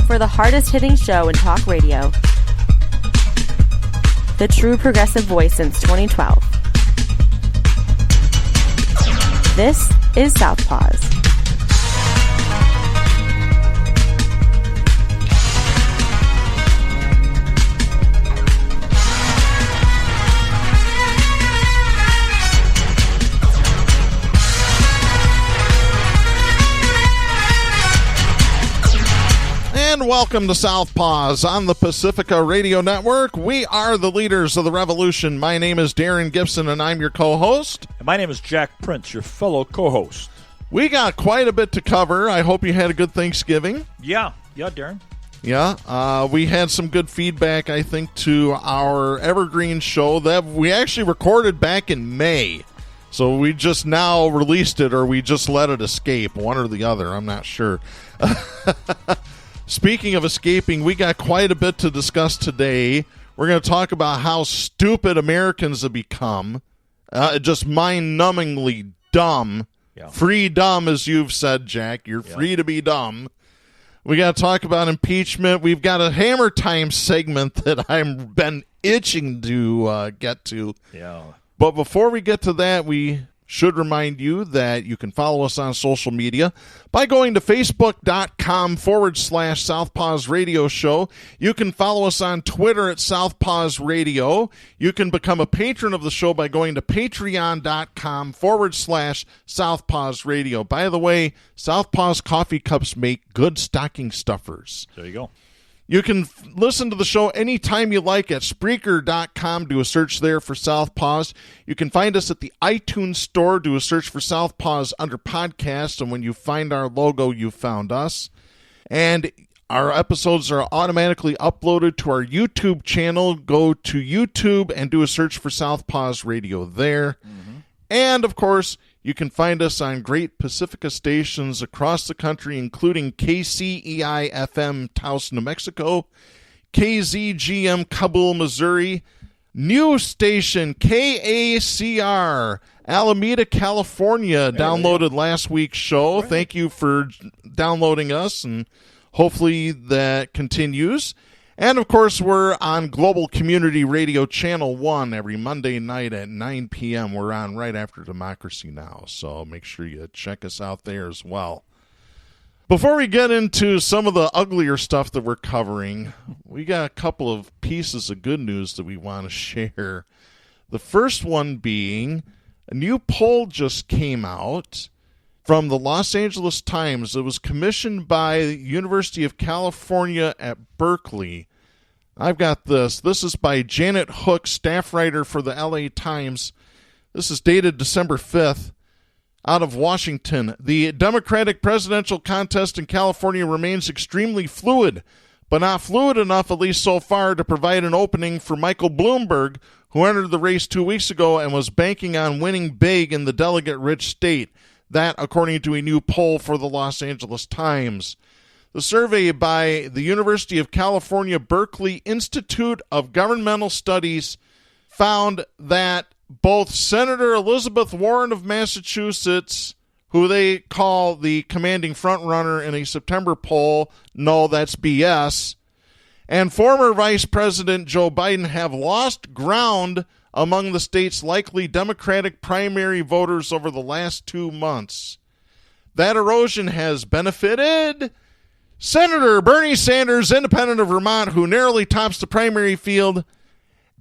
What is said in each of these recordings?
for the hardest-hitting show in talk radio. The true progressive voice since 2012. This is Southpaws. And welcome to Southpaws on the Pacifica Radio Network. We are the leaders of the revolution. My name is Darren Gibson, and I'm your co-host. And my name is Jack Prince, your fellow co-host. We got quite a bit to cover. I hope you had a good Thanksgiving. Yeah, Darren. Yeah, we had some good feedback, I think, to our Evergreen show that we actually recorded back in May. So we just now released it, or we just let it escape, one or the other. I'm not sure. Speaking of escaping, we got quite a bit to discuss today. We're going to talk about how stupid Americans have become. Just mind-numbingly dumb. Yeah. Free dumb, as you've said, Jack. You're free to be dumb. We got to talk about impeachment. We've got a Hammer Time segment that I've been itching to get to. Yeah. But before we get to that, we should remind you that you can follow us on social media by going to facebook.com/Southpaws Radio Show. You can follow us on Twitter at Southpaws Radio. You can become a patron of the show by going to patreon.com/Southpaws Radio. By the way, Southpaws coffee cups make good stocking stuffers. There you go. You can listen to the show anytime you like at Spreaker.com. Do a search there for Southpaws. You can find us at the iTunes Store. Do a search for Southpaws under Podcast. And when you find our logo, you found us. And our episodes are automatically uploaded to our YouTube channel. Go to YouTube and do a search for Southpaws Radio there. Mm-hmm. And, of course, you can find us on great Pacifica stations across the country, including KCEI-FM Taos, New Mexico, KZGM Kabul, Missouri, new station KACR Alameda, California, downloaded last week's show. Right. Thank you for downloading us, and hopefully that continues. And, of course, we're on Global Community Radio Channel 1 every Monday night at 9 p.m. We're on right after Democracy Now!, so make sure you check us out there as well. Before we get into some of the uglier stuff that we're covering, we got a couple of pieces of good news that we want to share. The first one being a new poll just came out from the Los Angeles Times. It was commissioned by the University of California at Berkeley. I've got this. This is by Janet Hook, staff writer for the LA Times. This is dated December 5th out of Washington. The Democratic presidential contest in California remains extremely fluid, but not fluid enough, at least so far, to provide an opening for Michael Bloomberg, who entered the race 2 weeks ago and was banking on winning big in the delegate-rich state. That, according to a new poll for the Los Angeles Times. The survey by the University of California Berkeley Institute of Governmental Studies found that both Senator Elizabeth Warren of Massachusetts, who they call the commanding frontrunner in a September poll, no, that's BS, and former Vice President Joe Biden have lost ground among the state's likely Democratic primary voters over the last 2 months. That erosion has benefited Senator Bernie Sanders, independent of Vermont, who narrowly tops the primary field,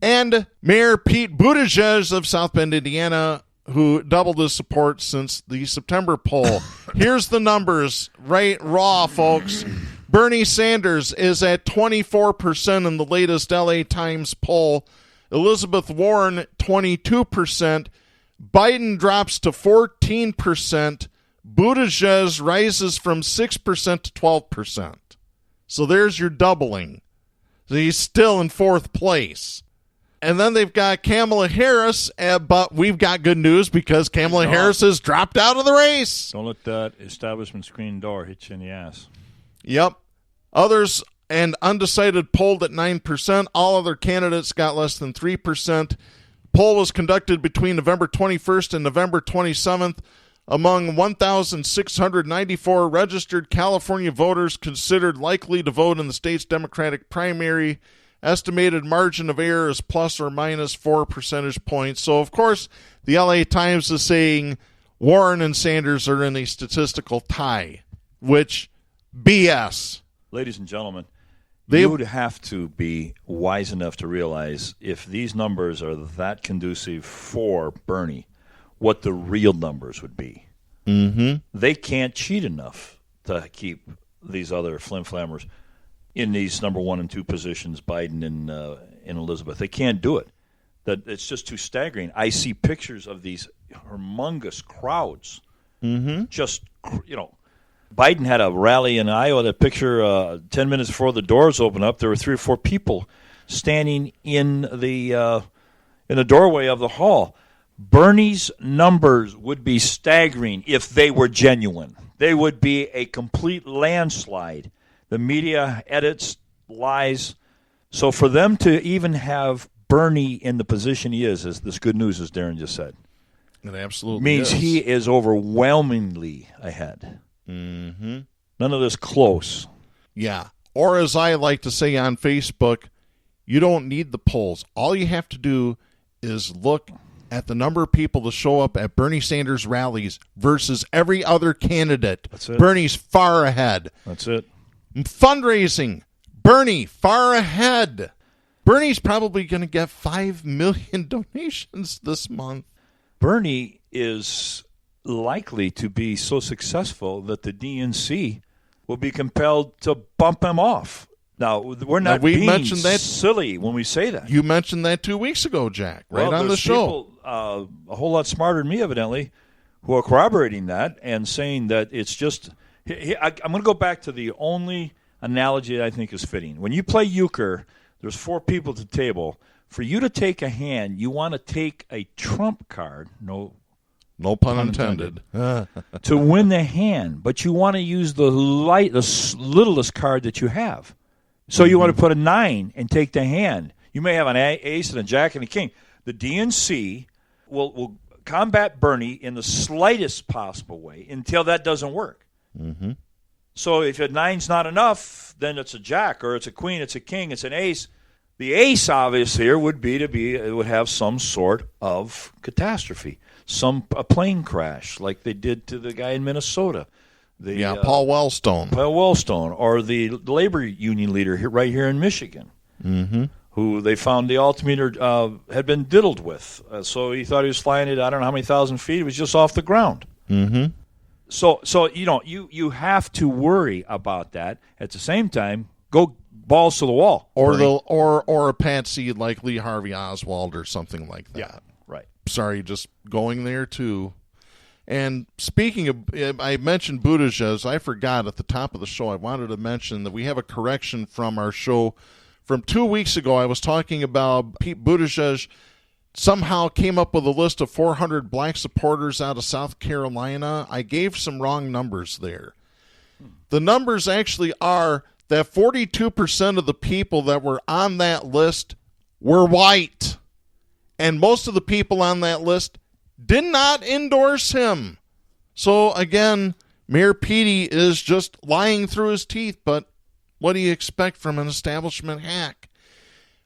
and Mayor Pete Buttigieg of South Bend, Indiana, who doubled his support since the September poll. Here's the numbers, right raw, folks. Bernie Sanders is at 24% in the latest LA Times poll. Elizabeth Warren, 22%. Biden drops to 14%. Buttigieg rises from 6% to 12%. So there's your doubling. So he's still in fourth place. And then they've got Kamala Harris, but we've got good news because Kamala Harris has dropped out of the race. Don't let that establishment screen door hit you in the ass. Yep. Others and undecided polled at 9%. All other candidates got less than 3%. Poll was conducted between November 21st and November 27th. Among 1,694 registered California voters considered likely to vote in the state's Democratic primary, estimated margin of error is plus or minus 4 percentage points. So, of course, the LA Times is saying Warren and Sanders are in a statistical tie, which BS. Ladies and gentlemen, you would have to be wise enough to realize if these numbers are that conducive for Bernie, what the real numbers would be. Mm-hmm. They can't cheat enough to keep these other flim-flammers in these number 1 and 2 positions, Biden and Elizabeth. They can't do it. That it's just too staggering. I see pictures of these humongous crowds. Mm-hmm. Just, Biden had a rally in Iowa. That picture, 10 minutes before the doors open up, there were 3 or 4 people standing in the doorway of the hall. Bernie's numbers would be staggering if they were genuine. They would be a complete landslide. The media edits, lies. So for them to even have Bernie in the position he is this good news, as Darren just said. It absolutely means is. He is overwhelmingly ahead. Mm-hmm. None of this close. Yeah. Or as I like to say on Facebook, you don't need the polls. All you have to do is look at the number of people that show up at Bernie Sanders rallies versus every other candidate. That's it. Bernie's far ahead. That's it. Fundraising, Bernie far ahead. Bernie's probably going to get 5 million donations this month. Bernie is likely to be so successful that the DNC will be compelled to bump him off. Now, we're not being mentioned that, silly when we say that. You mentioned that 2 weeks ago, Jack, right on the show. People, a whole lot smarter than me, evidently, who are corroborating that and saying that it's just I'm going to go back to the only analogy that I think is fitting. When you play euchre, there's 4 people at the table. For you to take a hand, you want to take a trump card, no pun intended, to win the hand, but you want to use the littlest card that you have. So you want to put a 9 and take the hand. You may have an ace and a jack and a king. The DNC will combat Bernie in the slightest possible way until that doesn't work. Mm-hmm. So if a 9's not enough, then it's a jack, or it's a queen, it's a king, it's an ace. The ace, obviously, here would have some sort of catastrophe, a plane crash like they did to the guy in Minnesota. Paul Wellstone. Or the labor union leader right here in Michigan, mm-hmm. who they found the altimeter had been diddled with. So he thought he was flying at I don't know how many thousand feet. It was just off the ground. Mm-hmm. So you have to worry about that. At the same time, go balls to the wall. Or a patsy like Lee Harvey Oswald or something like that. Yeah, right. Sorry, just going there too. And speaking of, I mentioned Buttigieg. I forgot at the top of the show, I wanted to mention that we have a correction from our show from 2 weeks ago. I was talking about Pete Buttigieg somehow came up with a list of 400 black supporters out of South Carolina. I gave some wrong numbers there. The numbers actually are that 42% of the people that were on that list were white. And most of the people on that list did not endorse him. So, again, Mayor Petey is just lying through his teeth, but what do you expect from an establishment hack?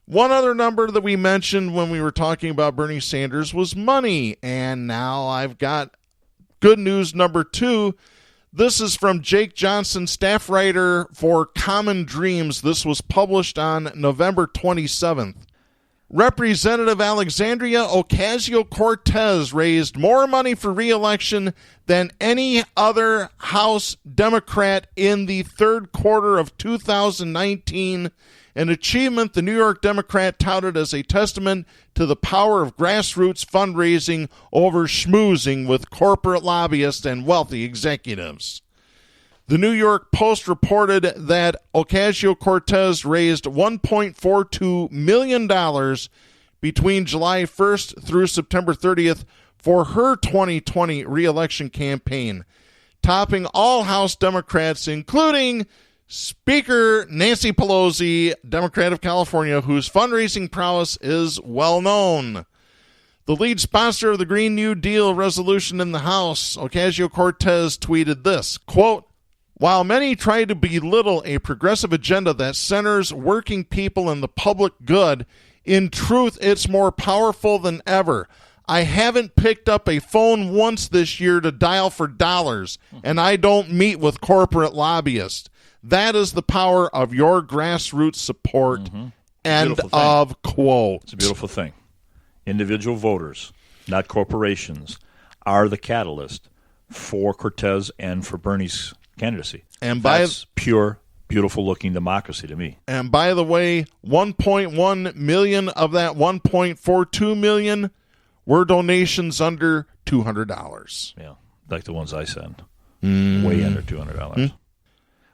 One other number that we mentioned when we were talking about Bernie Sanders was money, and now I've got good news number 2. This is from Jake Johnson, staff writer for Common Dreams. This was published on November 27th. Representative Alexandria Ocasio-Cortez raised more money for re-election than any other House Democrat in the third quarter of 2019, an achievement the New York Democrat touted as a testament to the power of grassroots fundraising over schmoozing with corporate lobbyists and wealthy executives. The New York Post reported that Ocasio-Cortez raised $1.42 million between July 1st through September 30th for her 2020 re-election campaign, topping all House Democrats, including Speaker Nancy Pelosi, Democrat of California, whose fundraising prowess is well known. The lead sponsor of the Green New Deal resolution in the House, Ocasio-Cortez, tweeted this, quote, "While many try to belittle a progressive agenda that centers working people and the public good, in truth, it's more powerful than ever. I haven't picked up a phone once this year to dial for dollars, and I don't meet with corporate lobbyists. That is the power of your grassroots support." End of quote. It's a beautiful thing. Individual voters, not corporations, are the catalyst for Cortez and for Bernie's candidacy. And that's pure, beautiful-looking democracy to me. And by the way, 1.1 million of that 1.42 million were donations under $200. Yeah, like the ones I send. Way under $200.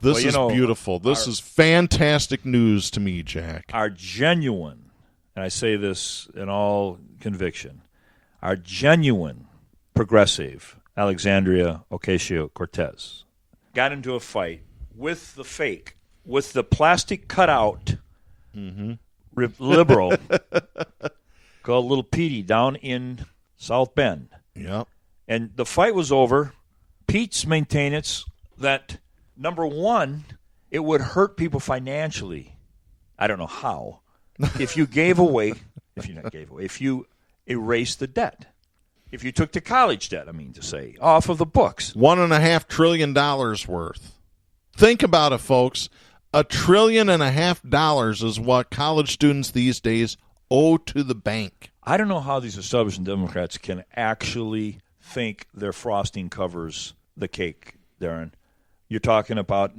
This is beautiful. This is fantastic news to me, Jack. Our genuine, and I say this in all conviction, our genuine progressive, Alexandria Ocasio-Cortez, got into a fight with the fake, with the plastic cutout liberal called Little Petey down in South Bend. Yep. And the fight was over. Pete's maintenance that, number one, it would hurt people financially. I don't know how. If you gave away, if you erased the debt. If you took the college debt, off of the books. $1.5 trillion worth. Think about it, folks. $1.5 trillion is what college students these days owe to the bank. I don't know how these establishment Democrats can actually think their frosting covers the cake, Darren. You're talking about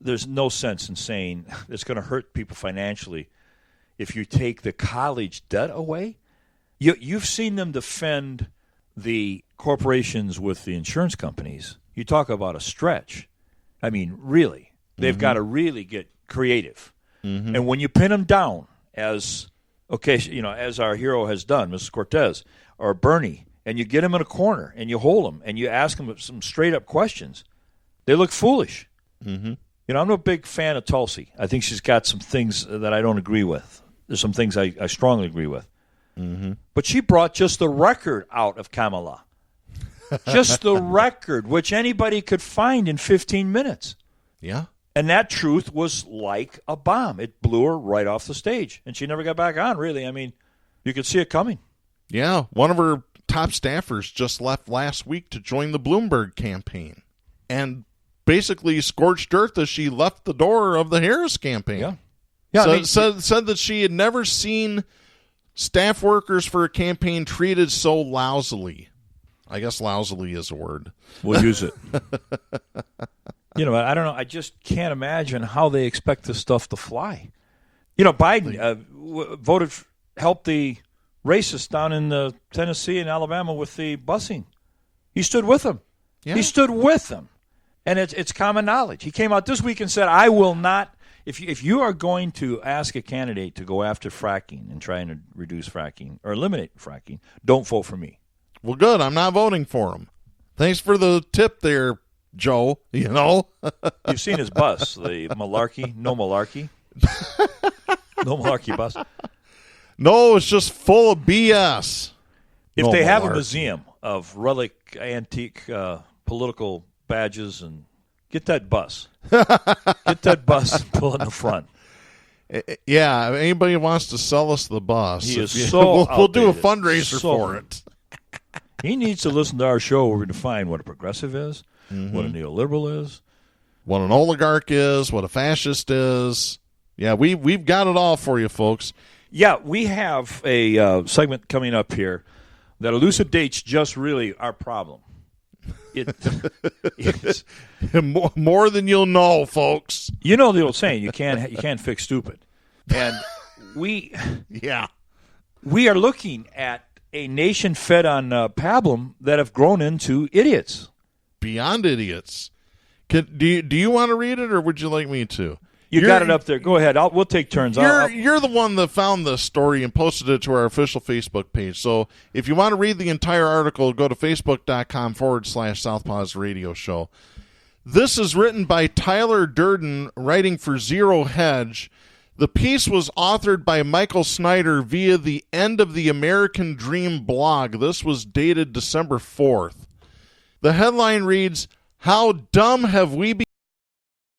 there's no sense in saying it's going to hurt people financially if you take the college debt away. You've seen them defend the corporations with the insurance companies. You talk about a stretch. Really. They've got to really get creative. And when you pin them down, as our hero has done, Mrs. Cortez, or Bernie, and you get them in a corner, and you hold them, and you ask them some straight-up questions, they look foolish. I'm no big fan of Tulsi. I think she's got some things that I don't agree with. There's some things I strongly agree with. But she brought just the record out of Kamala. Just the record, which anybody could find in 15 minutes. Yeah. And that truth was like a bomb. It blew her right off the stage. And she never got back on, really. You could see it coming. Yeah. One of her top staffers just left last week to join the Bloomberg campaign. And basically scorched earth as she left the door of the Harris campaign. Yeah. Said that she had never seen staff workers for a campaign treated so lousily. I guess lousily is a word. We'll use it. I don't know. I just can't imagine how they expect this stuff to fly. Biden helped the racists down in Tennessee and Alabama with the busing. He stood with them. Yeah. He stood with them. And it's common knowledge. He came out this week and said, I will not, if you are going to ask a candidate to go after fracking and trying to reduce fracking or eliminate fracking, don't vote for me. Well, good. I'm not voting for him. Thanks for the tip there, Joe. You've seen his bus, the malarkey, no malarkey. No malarkey bus. No, it's just full of BS. If they have a museum of relic, antique, political badges, and get that bus. Get that bus and pull in the front. Yeah, if anybody wants to sell us the bus, he is so we'll do a fundraiser for it. He needs to listen to our show where we define what a progressive is, what a neoliberal is, what an oligarch is, what a fascist is. Yeah, we've got it all for you, folks. Yeah, we have a segment coming up here that elucidates just really our problem. It's more than you'll know, folks. You know the old saying, you can't fix stupid. And we are looking at a nation fed on pablum that have grown into idiots. Beyond idiots. Do you want to read it, or would you like me to? You got it up there. Go ahead. We'll take turns. You're the one that found the story and posted it to our official Facebook page. So if you want to read the entire article, go to facebook.com/Southpaws Radio Show. This is written by Tyler Durden, writing for Zero Hedge. The piece was authored by Michael Snyder via the End of the American Dream blog. This was dated December 4th. The headline reads, "How dumb have we